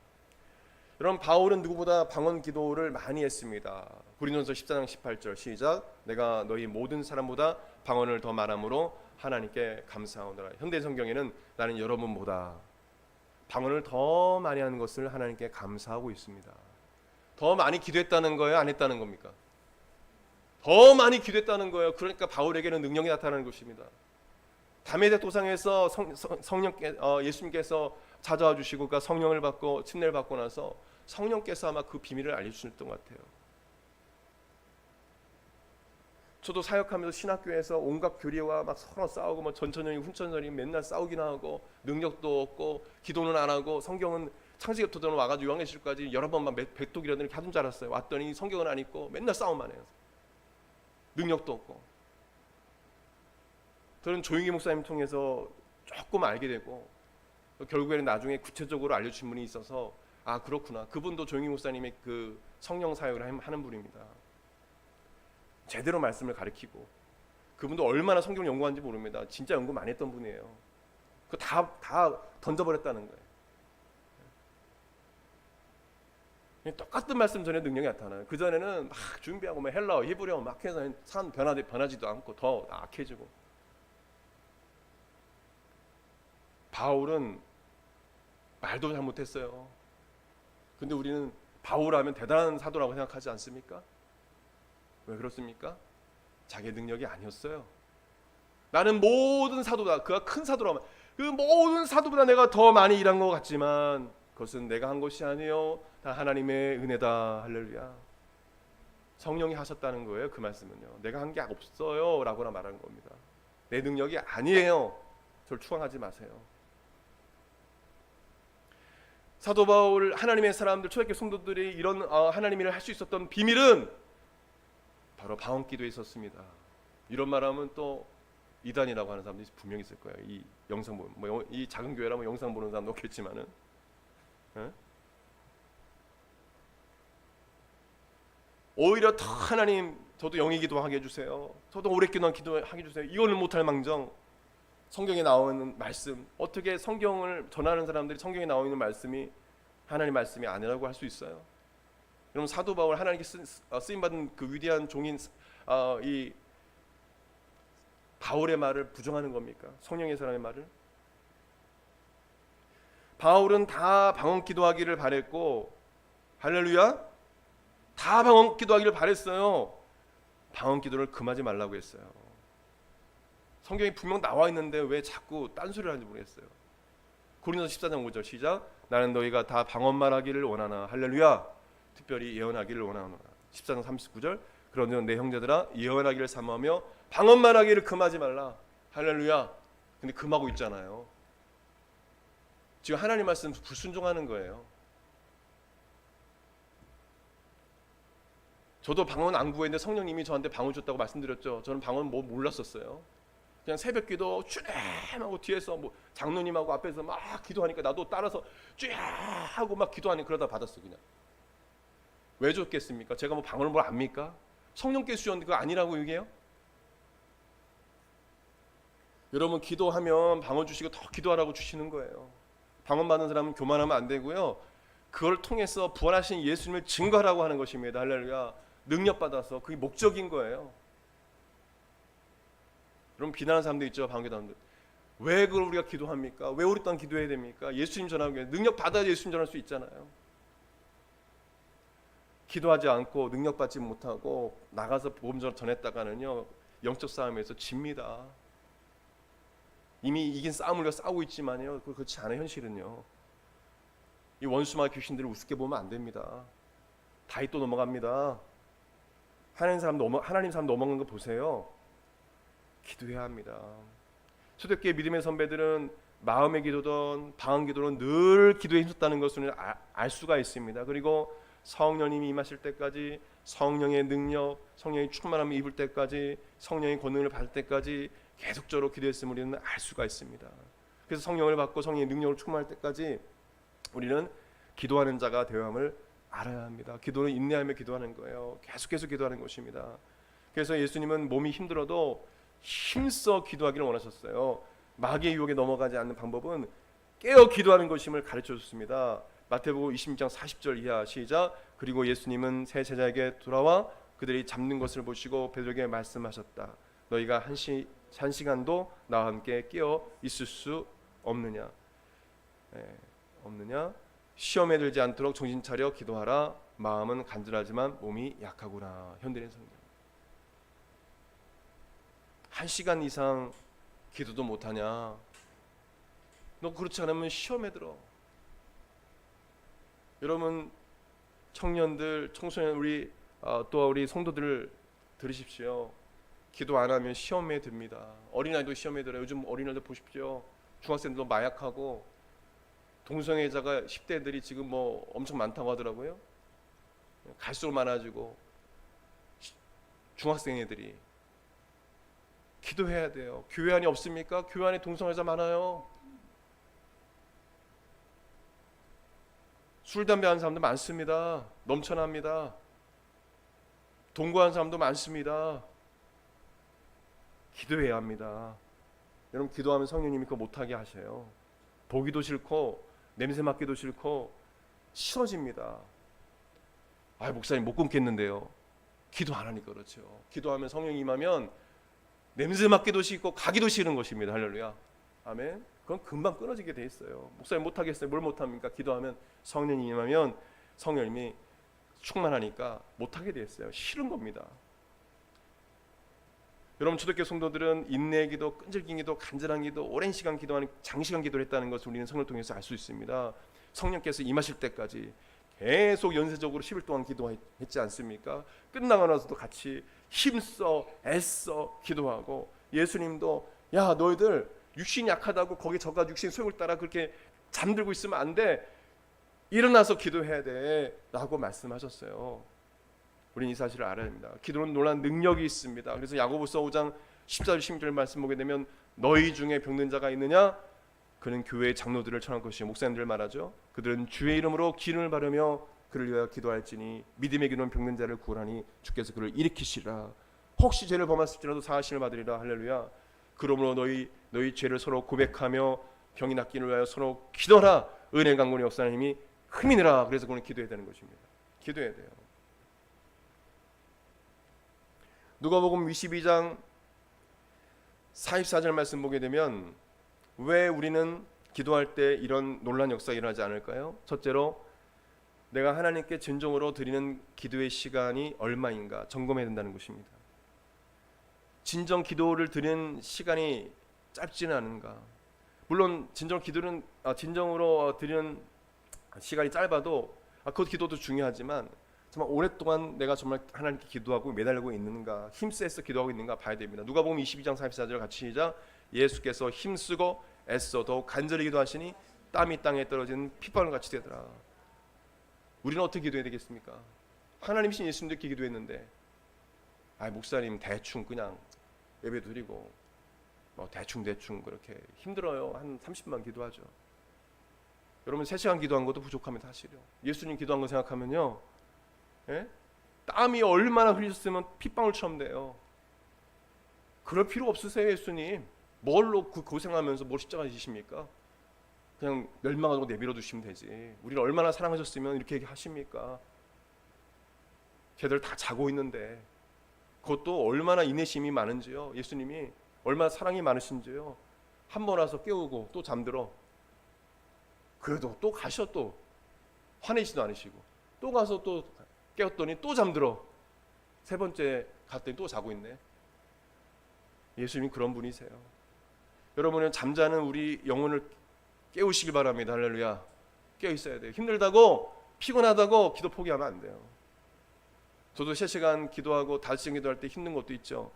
여러분 바울은 누구보다 방언 기도를 많이 했습니다. 고린도전서 14장 18절 시작. 내가 너희 모든 사람보다 방언을 더 말함으로 하나님께 감사하노라. 현대 성경에는 나는 여러분보다 방언을 더 많이 하는 것을 하나님께 감사하고 있습니다. 더 많이 기도했다는 거예요? 안 했다는 겁니까? 더 많이 기도했다는 거예요. 그러니까 바울에게는 능력이 나타나는 것입니다. 담에색 도상에서 예수님께서 찾아와 주시고 그러니까 성령을 받고 침례를 받고 나서 성령께서 아마 그 비밀을 알려주셨던 것 같아요. 저도 사역하면서 신학교에서 온갖 교리와 막 서로 싸우고 뭐 전천전이 훈천전이 맨날 싸우기나 하고 능력도 없고 기도는 안 하고 성경은 창세기부터 저는 와가지고 요한계시록까지 여러 번만 백독이라든지 이렇게 하던 줄 알았어요. 왔더니 성경은 안 읽고 맨날 싸움만 해요. 능력도 없고. 저는 조용기 목사님 통해서 조금 알게 되고 결국에는 나중에 구체적으로 알려주신 분이 있어서 아 그렇구나. 그분도 조용기 목사님의 그 성령 사역을 하는 분입니다. 제대로 말씀을 가르치고 그분도 얼마나 성경을 연구하는지 모릅니다. 진짜 연구 많이 했던 분이에요. 그거 다 던져버렸다는 거예요. 똑같은 말씀 전에 능력이 나타나요. 그 전에는 막 준비하고 막 헬라어, 히브리어 막 해서 사람 변하지도 않고 더 악해지고. 바울은 말도 잘못했어요. 근데 우리는 바울하면 대단한 사도라고 생각하지 않습니까? 왜 그렇습니까? 자기 능력이 아니었어요. 나는 모든 사도다. 그가 큰 사도라면 그 모든 사도보다 내가 더 많이 일한 것 같지만 그것은 내가 한 것이 아니요 다 하나님의 은혜다. 할렐루야. 성령이 하셨다는 거예요. 그 말씀은요. 내가 한 게 없어요 라고나 말하는 겁니다. 내 능력이 아니에요. 저를 추앙하지 마세요. 사도 바울 하나님의 사람들 초대교회 성도들이 이런 하나님 일을 할 수 있었던 비밀은 바로 방언기도에 있었습니다. 이런 말하면 또 이단이라고 하는 사람들이 분명히 있을 거예요. 이 영상 이 작은 교회라면 영상 보는 사람도 없겠지만은 오히려 더 하나님 저도 영의 기도하게 해주세요. 저도 오래 기도하게 해주세요. 이거는 못할 망정 성경에 나오는 말씀 어떻게 성경을 전하는 사람들이 성경에 나와 있는 말씀이 하나님 말씀이 아니라고 할 수 있어요? 여러분 사도 바울 하나님께 쓰임 받은 그 위대한 종인 이 바울의 말을 부정하는 겁니까? 성령의 사람의 말을? 바울은 다 방언 기도하기를 바랬고 할렐루야 다 방언 기도하기를 바랬어요. 방언 기도를 금하지 말라고 했어요. 성경에 분명 나와 있는데 왜 자꾸 딴소리를 하는지 모르겠어요. 고린도서 14장 5절 시작. 나는 너희가 다 방언만 하기를 원하나 할렐루야 특별히 예언하기를 원하노라. 14장 39절 그러므로 내 형제들아 예언하기를 사모하며 방언만 하기를 금하지 말라. 할렐루야. 근데 금하고 있잖아요. 지금 하나님 말씀 불순종하는 거예요. 저도 방언 안 구했는데 성령님이 저한테 방언 줬다고 말씀드렸죠. 저는 방언 몰랐었어요. 그냥 새벽기도 쭉 하고 뒤에서 뭐 장로님하고 앞에서 막 기도하니까 나도 따라서 쭉 하고 막 기도하니 그러다 받았어. 그냥 왜 줬겠습니까? 제가 뭐 방언을 뭘 압니까? 성령께서 주셨는데 그거 아니라고 얘기해요? 여러분 기도하면 방언 주시고 더 기도하라고 주시는 거예요. 방언 받는 사람은 교만하면 안 되고요. 그걸 통해서 부활하신 예수님을 증거하라고 하는 것입니다. 할렐루야. 능력 받아서 그게 목적인 거예요. 여러분 비난하는 사람도 있죠. 방언 사람들. 왜 그걸 우리가 기도합니까? 왜 우리 또한 기도해야 됩니까? 예수님 전하기 위해 능력 받아야 예수님 전할 수 있잖아요. 기도하지 않고 능력 받지 못하고 나가서 복음 전했다가는요 영적 싸움에서 집니다. 이미 이긴 싸움을 우리가 싸우고 있지만요 그렇지 않아요. 현실은요 이 원수마 귀신들을 우습게 보면 안 됩니다. 다윗도 넘어갑니다. 하나님 사람 넘어간 거 보세요. 기도해야 합니다. 초대교회 믿음의 선배들은 마음의 기도든 방언 기도는 늘 기도에 힘썼다는 것을 알 수가 있습니다. 그리고 성령님이 임하실 때까지 성령의 능력, 성령의 충만함을 입을 때까지 성령의 권능을 받을 때까지 계속적으로 기도했음을 우리는 알 수가 있습니다. 그래서 성령을 받고 성령의 능력을 충만할 때까지 우리는 기도하는 자가 되어야 함을 알아야 합니다. 기도는 인내하며 기도하는 거예요. 계속해서 기도하는 것입니다. 그래서 예수님은 몸이 힘들어도 힘써 기도하기를 원하셨어요. 마귀의 유혹에 넘어가지 않는 방법은 깨어 기도하는 것임을 가르쳐줬습니다. 마태복음 26장 40절 이하 시작. 그리고 예수님은 세 제자에게 돌아와 그들이 잡는 것을 보시고 베드로에게 말씀하셨다. 너희가 한 시간도 나와 함께 깨어 있을 수 없느냐? 없느냐? 시험에 들지 않도록 정신 차려 기도하라. 마음은 간절하지만 몸이 약하구나. 현대인 성경. 1시간 이상 기도도 못하냐? 너 그렇지 않으면 시험에 들어. 여러분 청년들, 청소년 또 우리 성도들 들으십시오. 기도 안 하면 시험에 듭니다. 어린아이도 시험에 들어요. 요즘 어린아이들 보십시오. 중학생들도 마약하고 동성애자가 10대들이 지금 뭐 엄청 많다고 하더라고요. 갈수록 많아지고 중학생 애들이 기도해야 돼요. 교회 안에 없습니까? 교회 안에 동성애자 많아요. 술, 담배 하는 사람도 많습니다. 넘쳐납니다. 동거하는 사람도 많습니다. 기도해야 합니다. 여러분 기도하면 성령님이 그거 못하게 하셔요. 보기도 싫고 냄새 맡기도 싫고 싫어집니다. 아 목사님 못 끊겠는데요. 기도 안 하니까 그렇죠. 기도하면 성령이 임하면 냄새 맡기도 싫고 가기도 싫은 것입니다. 할렐루야. 아멘. 그건 금방 끊어지게 돼 있어요. 목사님 못하겠어요. 뭘 못합니까? 기도하면 성령이 임하면 성령님이 충만하니까 못하게 돼 있어요. 싫은 겁니다. 여러분 초대교회 성도들은 인내의 기도, 끈질긴 기도, 간절한 기도, 오랜 시간 기도하는 장시간 기도를 했다는 것을 우리는 성령을 통해서 알 수 있습니다. 성령께서 임하실 때까지 계속 연쇄적으로 10일 동안 기도했지 않습니까? 끝나고 나서도 같이 힘써 애써 기도하고 예수님도 야 너희들 육신이 약하다고 거기 저가 육신 소욕을 따라 그렇게 잠들고 있으면 안 돼. 일어나서 기도해야 돼 라고 말씀하셨어요. 우리는 이 사실을 알아야 합니다. 기도는 놀라운 능력이 있습니다. 그래서 야고보서 5장 14절 16절 말씀 보게 되면 너희 중에 병든 자가 있느냐? 그는 교회의 장로들을 청할 것이요 목사님들 말하죠. 그들은 주의 이름으로 기름을 바르며 그를 위하여 기도할지니 믿음의 기도는 병든 자를 구원하니 주께서 그를 일으키시라. 혹시 죄를 범했을지라도 사하심을 받으리라. 할렐루야. 그러므로 너희 죄를 서로 고백하며 병이 낫기를 위하여 서로 기도하라. 은혜 강군의 역사하는 힘이 흠이 느라. 그래서 그는 기도해야 되는 것입니다. 기도해야 돼요. 누가복음 22장 44절 말씀 보게 되면 왜 우리는 기도할 때 이런 놀라운 역사가 일어나지 않을까요? 첫째로 내가 하나님께 진정으로 드리는 기도의 시간이 얼마인가 점검해야 된다는 것입니다. 진정 기도를 드리는 시간이 짧지는 않은가. 물론 진정으로 드리는 시간이 짧아도 그 기도도 중요하지만 정말 오랫동안 내가 정말 하나님께 기도하고 매달리고 있는가, 힘쓰서 기도하고 있는가 봐야 됩니다. 누가복음 22장 44절 같이 시작. 예수께서 힘쓰고 애써 더욱 간절히 기도하시니 땀이 땅에 떨어지는 핏방울 같이 되더라. 우리는 어떻게 기도해야 되겠습니까? 하나님이신 예수님도 이렇게 기도했는데 목사님 대충 그냥 예배 드리고 뭐 대충 그렇게 힘들어요. 한 30만 기도하죠. 여러분 3시간 기도한 것도 부족하면 사실이요. 예수님 기도한 거 생각하면요, 예? 땀이 얼마나 흘렸으면 핏방울처럼 돼요. 그럴 필요 없으세요. 예수님 뭘로 고생하면서 뭘 십자가 지십니까? 그냥 멸망하고 내버려 두시면 되지. 우리를 얼마나 사랑하셨으면 이렇게 하십니까? 걔들 다 자고 있는데, 그것도 얼마나 인내심이 많은지요. 예수님이 얼마나 사랑이 많으신지요. 한 번 와서 깨우고 또 잠들어. 그래도 또 가셔. 또 화내지도 않으시고 또 가서 또 깨웠더니 또 잠들어. 3번째 갔더니 또 자고 있네. 예수님이 그런 분이세요. 여러분은 잠자는 우리 영혼을 깨우시길 바랍니다. 할렐루야. 깨어 있어야 돼요. 힘들다고 피곤하다고 기도 포기하면 안 돼요. 저도 3시간 기도하고 5시간 기도할 때 힘든 것도 있죠.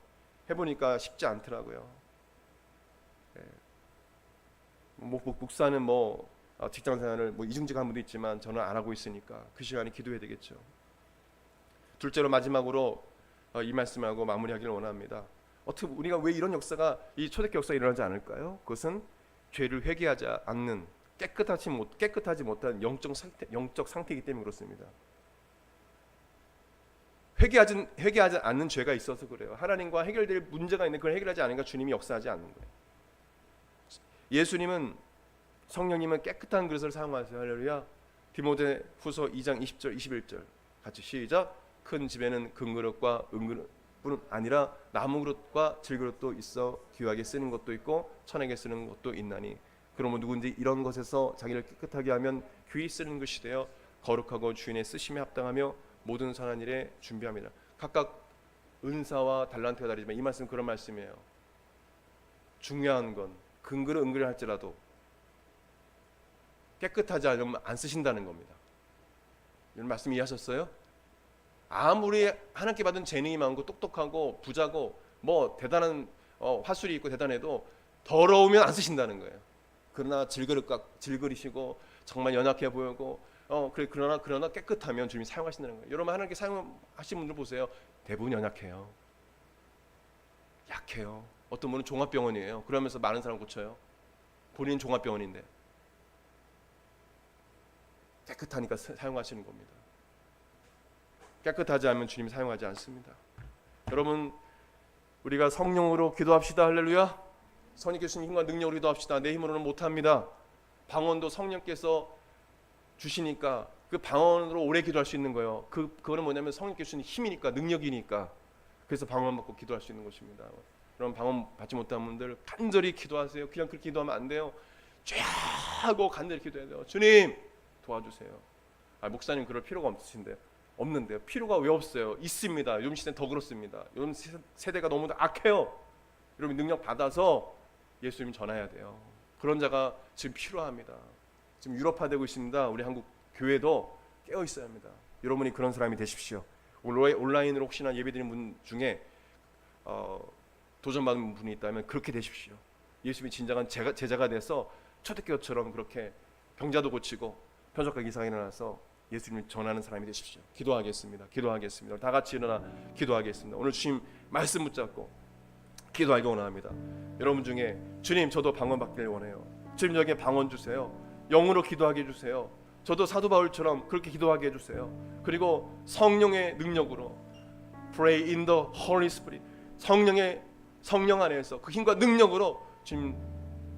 해보니까 쉽지 않더라고요. 목사는 직장생활을 이중직한 분도 있지만 저는 안 하고 있으니까 그 시간에 기도해야 되겠죠. 둘째로 마지막으로 이 말씀하고 마무리하기를 원합니다. 어떻게 우리가 왜 이런 역사가, 이 초대교회 역사가 일어나지 않을까요? 그것은 죄를 회개하지 않는 깨끗하지 못한 영적 상태이기 때문에 그렇습니다. 회개하지 않는 죄가 있어서 그래요. 하나님과 해결될 문제가 있는데 그걸 해결하지 않으니까 주님이 역사하지 않는 거예요. 예수님은, 성령님은 깨끗한 그릇을 사용하세요. 할렐루야. 디모데후서 2장 20절 21절 같이 시작. 큰 집에는 금그릇과 은그릇뿐 아니라 나무그릇과 질그릇도 있어 귀하게 쓰는 것도 있고 천하게 쓰는 것도 있나니, 그러면 누구든지 이런 것에서 자기를 깨끗하게 하면 귀히 쓰는 것이 되어 거룩하고 주인의 쓰심에 합당하며 모든 선한 일에 준비합니다. 각각 은사와 달란트가 다르지만 이 말씀은 그런 말씀이에요. 중요한 건 금그릇 은그릇 할지라도 깨끗하지 않으면 안 쓰신다는 겁니다. 이런 말씀 이해하셨어요? 아무리 하나님께 받은 재능이 많고 똑똑하고 부자고 대단한 화술이 있고 대단해도 더러우면 안 쓰신다는 거예요. 그러나 질그릇이고 정말 연약해 보이고 그러나 깨끗하면 주님이 사용하신다는 거예요. 여러분 하나님께 사용하신 분들 보세요. 대부분 연약해요. 약해요. 어떤 분은 종합병원이에요. 그러면서 많은 사람 고쳐요. 본인은 종합병원인데 깨끗하니까 사용하시는 겁니다. 깨끗하지 않으면 주님이 사용하지 않습니다. 여러분 우리가 성령으로 기도합시다. 할렐루야. 성령께 주신 힘과 능력으로 기도합시다. 내 힘으로는 못합니다. 방언도 성령께서 주시니까 그 방언으로 오래 기도할 수 있는 거예요. 그거는 뭐냐면 성령께 주시는 힘이니까, 능력이니까. 그래서 방언 받고 기도할 수 있는 것입니다. 여러분 방언 받지 못한 분들 간절히 기도하세요. 그냥 그렇게 기도하면 안 돼요. 쫙하고 간절히 기도해야 돼요. 주님 도와주세요. 목사님 그럴 필요가 없는데요. 필요가 왜 없어요? 있습니다. 요즘 시대는 더 그렇습니다. 요즘 세대가 너무 악해요. 여러분 능력 받아서 예수님 전해야 돼요. 그런 자가 지금 필요합니다. 지금 유럽화되고 있습니다. 우리 한국 교회도 깨어 있어야 합니다. 여러분이 그런 사람이 되십시오. 온라인으로 혹시나 예배드리는 분 중에 도전받은 분이 있다면 그렇게 되십시오. 예수님이 진정한 제자가 돼서 초대교회처럼 그렇게 병자도 고치고 표적과 기사가 일어나서 예수님을 전하는 사람이 되십시오. 기도하겠습니다. 다 같이 일어나 기도하겠습니다. 오늘 주님 말씀 붙잡고 기도하기 원합니다. 여러분 중에 주님 저도 방언 받기를 원해요. 주님 저에게 방언 주세요. 영으로 기도하게 해주세요. 저도 사도 바울처럼 그렇게 기도하게 해주세요. 그리고 성령의 능력으로 Pray in the Holy Spirit, 성령 안에서 그 힘과 능력으로 주님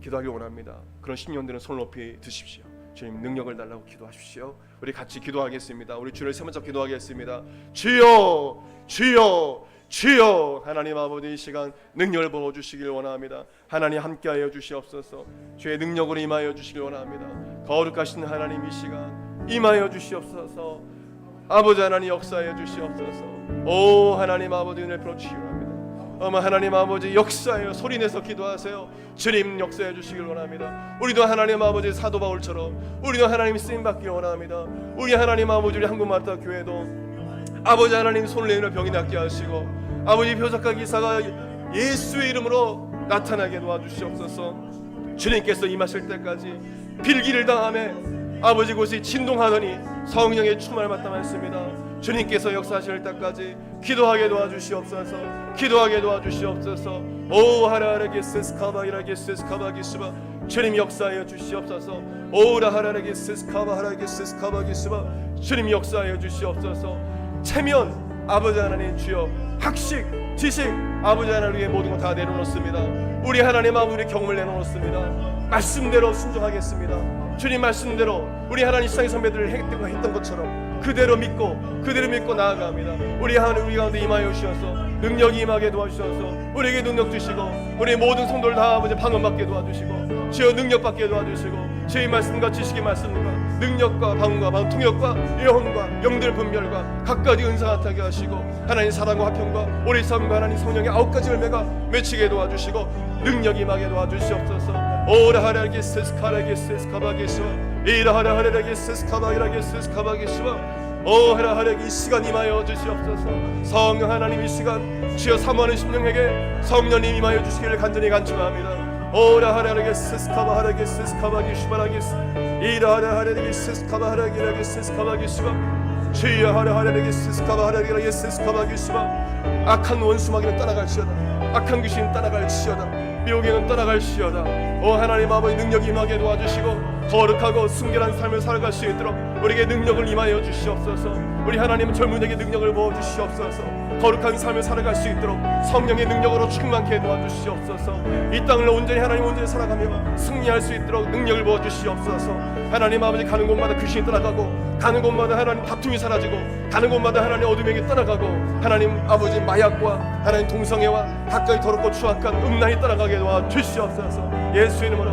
기도하기 원합니다. 그런 신령들은 손 높이 드십시오. 주님 능력을 달라고 기도하십시오. 우리 같이 기도하겠습니다. 우리 주를 세 번 잡고 기도하겠습니다. 주여 주여 주여. 하나님 아버지 이 시간 능력을 부어주시길 원합니다. 하나님 함께하여 주시옵소서. 주의 능력으로 임하여 주시길 원합니다. 거룩하신 하나님 이 시간 임하여 주시옵소서. 아버지 하나님 역사하여 주시옵소서. 오 하나님 아버지 은혜 베풀어주시기 원합니다. 어머 하나님 아버지 역사하여 소리내서 기도하세요. 주님 역사해 주시길 원합니다. 우리도 하나님 아버지 사도 바울처럼 우리도 하나님 쓰임받기를 원합니다. 우리 하나님 아버지 우리 한국마다 교회도 아버지 하나님 손을 내밀어 병이 낫게 하시고 아버지 표적과 기사가 예수의 이름으로 나타나게 도와주시옵소서. 주님께서 임하실 때까지 빌기를 당하며 아버지 곳이 진동하더니 성령의 충만을 받다 말씀이다. 주님께서 역사하실 때까지 기도하게 도와주시옵소서. 기도하게 도와주시옵소서. 오 하라라게스스카바이라게스스카바기스바 주님 역사하여 주시옵소서. 오라 하라라게스스카바 하라게스스카바기스바 주님 역사하여 주시옵소서. 체면 아버지 하나님 주여, 학식 지식 아버지 하나님 위해 모든 것 다 내려놓습니다. 우리 하나님 아버지 경험을 내려놓습니다. 말씀대로 순종하겠습니다. 주님 말씀대로 우리 하나님 시상의 선배들을 했던 것처럼 그대로 믿고 나아갑니다. 우리 하나님 우리 가운데 임하여 주셔서 능력이 임하게 도와주셔서 우리에게 능력 주시고 우리 모든 성도를 다 아버지 방언받게 도와주시고 주여 능력받게 도와주시고 주의 말씀과 지식의 말씀과 능력과 방언과 통역과 예언과 영들 분별과 각가지 은사 나타나게 하시고 하나님 사랑과 화평과 오래 삶과 하나님 성령의 9가지 열매가 맺히게 도와주시고 능력이 임하게 도와주시옵소서. 오라 하라게 세스카라게 세스카바게스와 이라 하라 하라게 세스카바이라게 세스카바게스와 오 하라 하라게 이 시간 임하여 주시옵소서. 성령 하나님 이 시간 주여 사모하는 심령에게 성령님 임하여 주시기를 간절히 간청합니다. 오라 하라게 세스카바 하라게 세스카바게 슈바라게스 이라 하라 하라게 세스카바 하라게 세스카바게스와 주여 하라 하라게 세스카바 하라게 세스카바게스와 악한 원수마귀는 떠나갈지어다. 악한 귀신은 떠나갈지어다. 미혹행은 떠나갈지어다. 오 하나님 아버지 능력이 임하게 도와주시고 거룩하고 순결한 삶을 살아갈 수 있도록 우리에게 능력을 임하여 주시옵소서. 우리 하나님은 젊은이에게 능력을 부어주시옵소서. 거룩한 삶을 살아갈 수 있도록 성령의 능력으로 충만케 도와주시옵소서. 이 땅을 온전히 하나님 온전히 살아가며 승리할 수 있도록 능력을 부어주시옵소서. 하나님 아버지 가는 곳마다 귀신이 떠나가고 가는 곳마다 하나님 다툼이 사라지고 가는 곳마다 하나님 어둠에게 떠나가고 하나님 아버지 마약과 하나님 동성애와 가까이 더럽고 추악한 음란이 떠나가게 도와주시옵소서. 예수 이름으로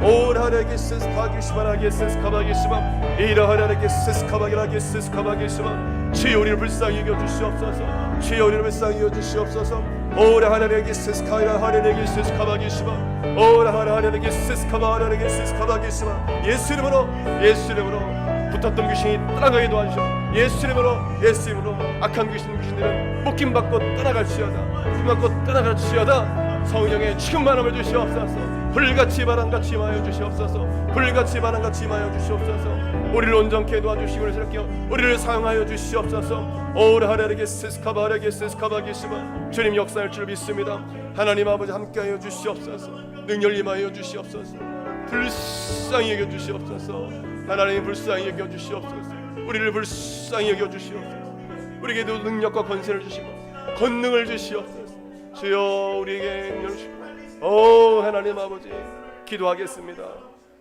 오라라게 세스카바게 세스카바게스바 이라라게 세스카바게 세스카바게스바 주여 우리를 불쌍히 여겨주시옵소서. 주여 우리를 불쌍히 여겨주시옵소서. 오라라게 세스카이라 하라게 세스카바게스바 오라라게 세스카바라게 세스카바게스바 예수 이름으로 붙었던 귀신이 떠나가게 도와주시옵소서. 예수 이름으로 악한 귀신들은 묶임받고 떠나갈지어다. 성령의 충만함을 주시옵소서. 불같이 바람같이 임하여 주시옵소서. 우리를 온전케 도와주시고 우리를 사용하여 주시옵소서. 오라하라게 세스카바라게 세스카바게스바 주님 역사할 줄 믿습니다. 하나님 아버지 함께하여 주시옵소서. 능력 임하여 주시옵소서. 불쌍히 여겨 주시옵소서. 하나님 불쌍히 여겨 주시옵소서. 우리를 불쌍히 여겨 주시옵소서. 우리에게도 능력과 권세를 주시고 권능을 주시옵소서. 주여 우리에게 능력을 주시고 오 하나님 아버지 기도하겠습니다.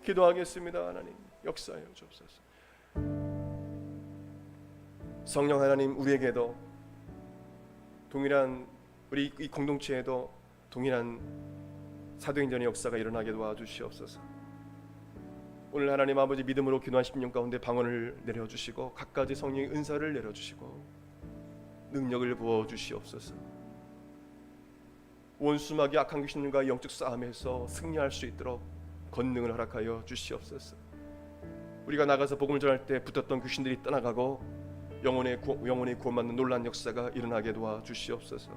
하나님 역사하여 주옵소서. 성령 하나님 우리에게도 동일한 우리 이 공동체에도 동일한 사도행전의 역사가 일어나게 도와주시옵소서. 오늘 하나님 아버지 믿음으로 기도한 심령 가운데 방언을 내려주시고 각가지 성령의 은사를 내려주시고 능력을 부어주시옵소서. 원수마귀 악한 귀신들과 영적 싸움에서 승리할 수 있도록 권능을 허락하여 주시옵소서. 우리가 나가서 복음을 전할 때 붙었던 귀신들이 떠나가고 영혼의 구원받는 놀라운 역사가 일어나게 도와주시옵소서.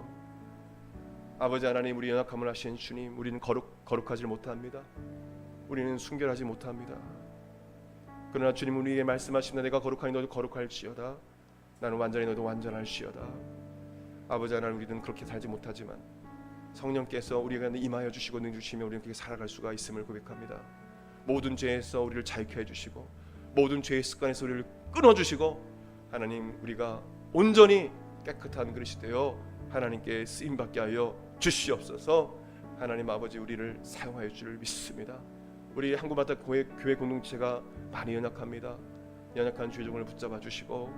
아버지 하나님 우리 연약함을 아시는 주님, 우리는 거룩하지 못합니다. 우리는 순결하지 못합니다. 그러나 주님 우리에게 말씀하시는 내가 거룩하니 너도 거룩할지어다. 나는 완전히 너도 완전할지어다. 아버지 하나님 우리는 그렇게 살지 못하지만 성령께서 우리에게 임하여 주시고 능력 주시며 우리는 그렇게 살아갈 수가 있음을 고백합니다. 모든 죄에서 우리를 자유케 해주시고 모든 죄의 습관에서 우리를 끊어주시고 하나님 우리가 온전히 깨끗한 그릇이 되어 하나님께 쓰임받게 하여 주시옵소서. 하나님 아버지 우리를 사용하여 줄 믿습니다. 우리 한국마다 교회 공동체가 많이 연약합니다. 연약한 죄종을 붙잡아 주시고